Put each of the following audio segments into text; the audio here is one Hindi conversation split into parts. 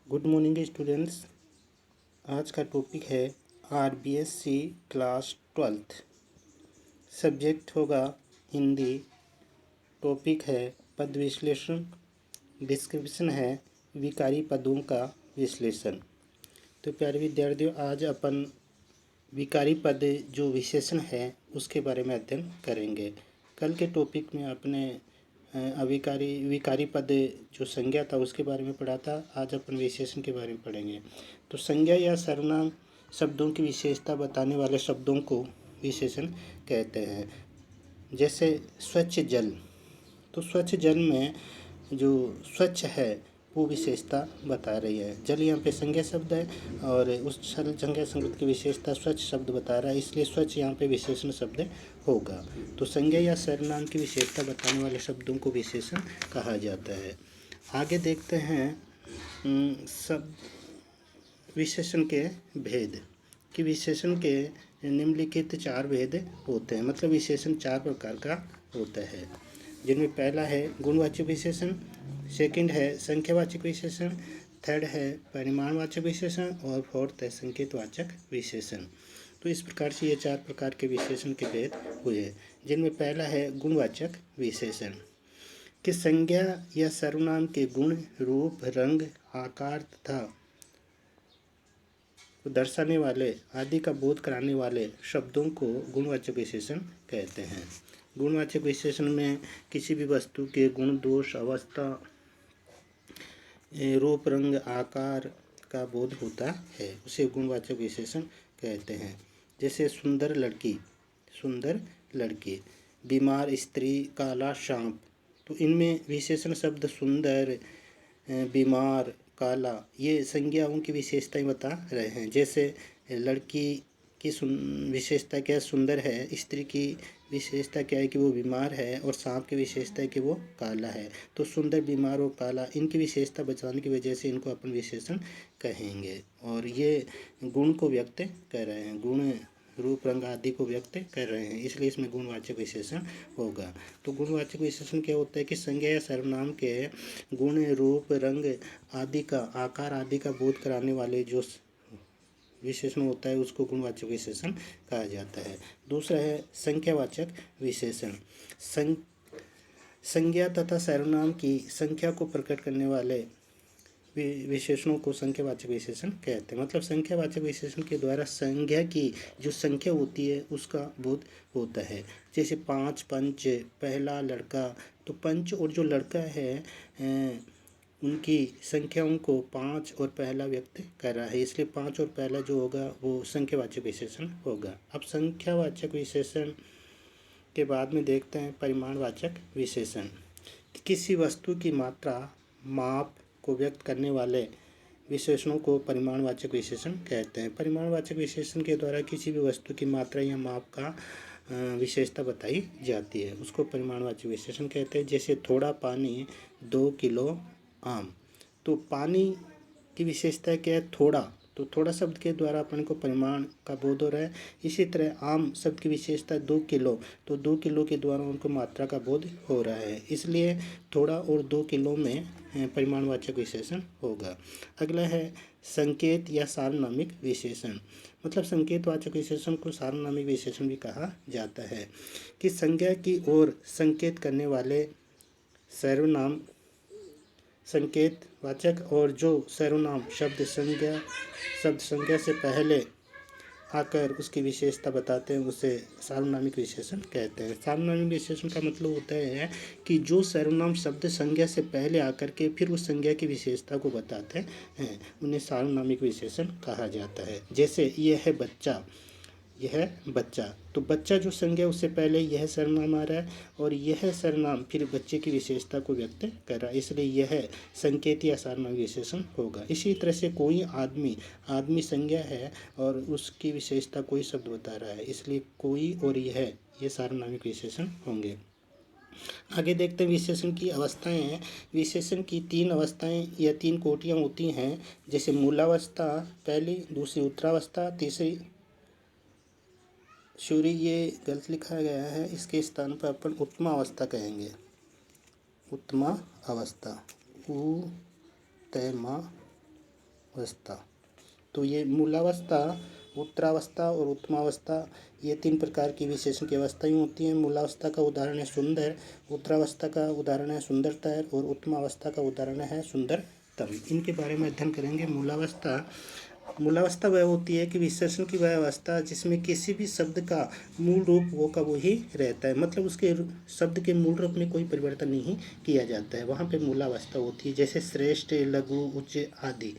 Good morning students. आज का टॉपिक है आरबीएससी क्लास 12th। सब्जेक्ट होगा हिंदी। टॉपिक है पद विश्लेषण। डिस्क्रिप्शन है विकारी पदों का विश्लेषण। तो प्यारे विद्यार्थियों, आज अपन विकारी पद जो विशेषण है उसके बारे में अध्ययन करेंगे। कल के टॉपिक में अपने विकारी पद जो संज्ञा था उसके बारे में पढ़ा था। आज अपन विशेषण के बारे में पढ़ेंगे। तो संज्ञा या सर्वनाम शब्दों की विशेषता बताने वाले शब्दों को विशेषण कहते हैं। जैसे स्वच्छ जल, तो स्वच्छ जल में जो स्वच्छ है वो विशेषता बता रही है। जल यहाँ पे संज्ञा शब्द है और उस संज्ञा शब्द की विशेषता स्वच्छ शब्द बता रहा है, इसलिए स्वच्छ यहाँ पे विशेषण शब्द होगा। तो संज्ञा या सर्वनाम की विशेषता बताने वाले शब्दों को विशेषण कहा जाता है। आगे देखते हैं सब विशेषण के भेद कि विशेषण के निम्नलिखित 4 भेद होते हैं। मतलब विशेषण 4 प्रकार का होता है, जिनमें पहला है गुणवाचक विशेषण, सेकंड है संख्यावाचक विशेषण, थर्ड है परिमाणवाचक विशेषण और फोर्थ है संकेतवाचक विशेषण। तो इस प्रकार से ये 4 प्रकार के विशेषण के भेद हुए, जिनमें पहला है गुणवाचक विशेषण कि संज्ञा या सर्वनाम के गुण, रूप, रंग, आकार तथा दर्शाने वाले आदि का बोध कराने वाले शब्दों को गुणवाचक विशेषण कहते हैं। गुणवाचक विशेषण में किसी भी वस्तु के गुण, दोष, अवस्था, रूप, रंग, आकार का बोध होता है, उसे गुणवाचक विशेषण कहते हैं। जैसे सुंदर लड़की, बीमार स्त्री, काला सांप। तो इनमें विशेषण शब्द सुंदर, बीमार, काला ये संज्ञाओं की विशेषताएं बता रहे हैं। जैसे लड़की की विशेषता क्या सुंदर है, स्त्री की विशेषता क्या है कि वो बीमार है, और सांप की विशेषता है कि वो काला है। तो सुंदर, बीमार और काला इनकी विशेषता बचाने की वजह से इनको अपन विशेषण कहेंगे, और ये गुण को व्यक्त कर रहे हैं, गुण, रूप, रंग आदि को व्यक्त कर रहे हैं, इसलिए इसमें गुणवाचक विशेषण होगा। तो गुणवाचक विशेषण क्या होता है कि संज्ञा या सर्वनाम के गुण, रूप, रंग आदि का, आकार आदि का बोध कराने वाले जो विशेषण होता है उसको गुणवाचक विशेषण कहा जाता है। दूसरा है संख्यावाचक विशेषण। संज्ञा तथा सर्वनाम की संख्या को प्रकट करने वाले विशेषणों को संख्यावाचक विशेषण कहते हैं। मतलब संख्यावाचक विशेषण के द्वारा संज्ञा की जो संख्या होती है उसका बोध होता है। जैसे 5, पंच, पहला, लड़का। तो पंच और जो लड़का है उनकी संख्याओं को 5 और पहला व्यक्त कर रहा है, इसलिए 5 और पहला जो होगा वो संख्यावाचक विशेषण होगा। अब संख्यावाचक विशेषण के बाद में देखते हैं परिमाणवाचक विशेषण। किसी वस्तु की मात्रा, माप को व्यक्त करने वाले विशेषणों को परिमाणवाचक विशेषण कहते हैं। परिमाणवाचक विशेषण के द्वारा किसी भी वस्तु की मात्रा या माप का विशेषता बताई जाती है, उसको परिमाणवाचक विशेषण कहते हैं। जैसे थोड़ा पानी, 2 किलो आम। तो पानी की विशेषता क्या है, थोड़ा। तो थोड़ा शब्द के द्वारा अपन को परिमाण का बोध हो रहा है। इसी तरह आम शब्द की विशेषता 2 किलो, तो 2 किलो के द्वारा उनको मात्रा का बोध हो रहा है, इसलिए थोड़ा और 2 किलो में परिमाणवाचक विशेषण होगा। अगला है संकेत या सार्वनामिक विशेषण। मतलब संकेतवाचक विशेषण को सार्वनामिक विशेषण भी कहा जाता है कि संज्ञा की ओर संकेत करने वाले सर्वनाम संकेतवाचक और जो सर्वनाम शब्द संज्ञा से पहले आकर उसकी विशेषता बताते हैं उसे सार्वनामिक विशेषण कहते हैं। सार्वनामिक विशेषण का मतलब होता है कि जो सर्वनाम शब्द संज्ञा से पहले आकर के फिर उस संज्ञा की विशेषता को बताते हैं, उन्हें सार्वनामिक विशेषण कहा जाता है। जैसे यह है बच्चा, यह बच्चा। तो बच्चा जो संज्ञा उससे पहले यह सर्वनाम आ रहा है और यह सर्वनाम फिर बच्चे की विशेषता को व्यक्त कर रहा है, इसलिए यह संकेत या सार्वनामिक विशेषण होगा। इसी तरह से कोई आदमी संज्ञा है और उसकी विशेषता कोई शब्द बता रहा है, इसलिए कोई और यह ये सार्वनामिक विशेषण होंगे। आगे देखते हैं विशेषण की अवस्थाएं हैं। विशेषण की 3 अवस्थाएं या 3 कोटियां होती हैं। जैसे मूलावस्था पहली, दूसरी उत्तरावस्था, तीसरी सूर्य, ये गलत लिखा गया है, इसके स्थान पर अपन उत्तमा अवस्था कहेंगे। उत्तमा अवस्था, उत्तमा उत्तमावस्था। तो ये मूलावस्था, उत्तरावस्था और उत्तमावस्था, ये 3 प्रकार की विशेषण की अवस्थाएं होती हैं। मूलावस्था का उदाहरण है सुंदर, उत्तरावस्था का उदाहरण है सुंदरतर और उत्तमावस्था का उदाहरण है सुंदरतम। इनके बारे में अध्ययन करेंगे। मूलावस्था वह होती है कि विशेषण की वह अवस्था जिसमें किसी भी शब्द का मूल रूप वो का वही रहता है, मतलब उसके शब्द के मूल रूप में कोई परिवर्तन नहीं किया जाता है, वहाँ पे मूलावस्था होती है। जैसे श्रेष्ठ, लघु, उच्च आदि,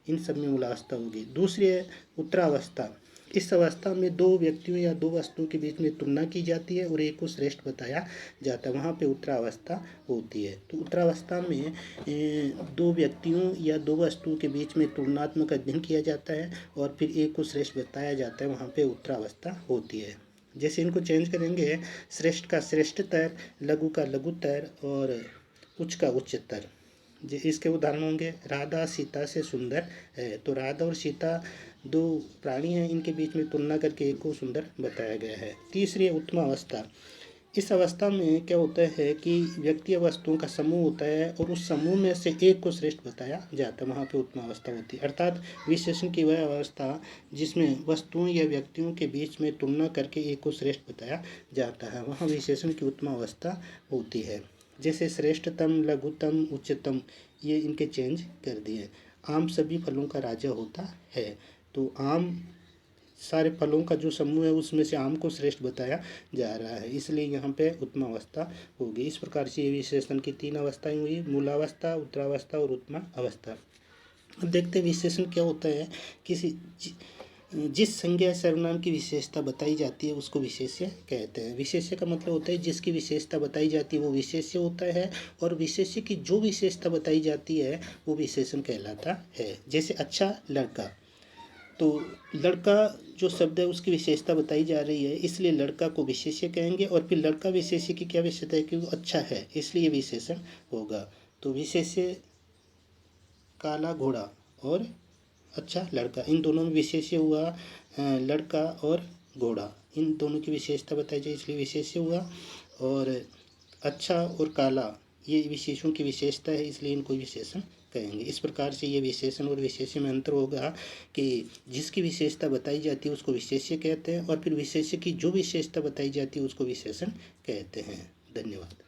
इन सब में मूलावस्था होगी। दूसरी है उत्तरावस्था। इस अवस्था में दो व्यक्तियों या दो वस्तुओं के बीच में तुलना की जाती है और एक को श्रेष्ठ बताया जाता है, वहाँ पे उत्तरावस्था होती है। तो उत्तरावस्था में दो व्यक्तियों या दो वस्तुओं के बीच में तुलनात्मक अध्ययन किया जाता है और फिर एक को श्रेष्ठ बताया जाता है, वहाँ पे उत्तरावस्था होती है। जैसे इनको चेंज करेंगे, श्रेष्ठ का श्रेष्ठतर, लघु का लघुतर और उच्च का उच्चतर। इसके उदाहरण होंगे, राधा सीता से सुंदर है। तो राधा और सीता दो प्राणी हैं, इनके बीच में तुलना करके एक को सुंदर बताया गया है। तीसरी है उत्तमावस्था। इस अवस्था में क्या होता है कि व्यक्ति या वस्तुओं का समूह होता है और उस समूह में से एक को श्रेष्ठ बताया जाता है, वहाँ पे उत्तमावस्था होती है। अर्थात विशेषण की वह अवस्था जिसमें वस्तुओं या व्यक्तियों के बीच में तुलना करके एक को श्रेष्ठ बताया जाता है, वहाँ विशेषण की उत्तमावस्था होती है। जैसे श्रेष्ठतम, लघुतम, उच्चतम, ये इनके चेंज कर दिए। आम सभी फलों का राजा होता है। तो आम सारे फलों का जो समूह है उसमें से आम को श्रेष्ठ बताया जा रहा है, इसलिए यहाँ पे उत्तमावस्था होगी। इस प्रकार से ये विशेषण की 3 अवस्थाएं हुई, मूलावस्था, उत्तरावस्था और उत्तमा अवस्था। अब देखते हैं विशेषण क्या होता है। जिस संज्ञा सर्वनाम की विशेषता बताई जाती है उसको विशेष्य कहते हैं। विशेष्य का मतलब होता है जिसकी विशेषता बताई जाती है वो विशेष्य होता है, और विशेष्य की जो विशेषता बताई जाती है वो विशेषण कहलाता है। जैसे अच्छा लड़का, तो लड़का जो शब्द है उसकी विशेषता बताई जा रही है, इसलिए लड़का को विशेष्य कहेंगे, और फिर लड़का विशेष्य की क्या विशेषता है कि वो अच्छा है, इसलिए विशेषण होगा। तो विशेष्य काला घोड़ा और अच्छा लड़का, इन दोनों में विशेष्य हुआ लड़का और घोड़ा, इन दोनों की विशेषता बताई जाए इसलिए विशेष्य हुआ। और अच्छा और काला ये विशेषणों की विशेषता है, इसलिए इनको विशेषण कहेंगे। इस प्रकार से ये विशेषण और विशेष्य में अंतर होगा कि जिसकी विशेषता बताई जाती है उसको विशेष्य कहते हैं, और फिर विशेष्य की जो विशेषता बताई जाती है उसको विशेषण कहते हैं। धन्यवाद।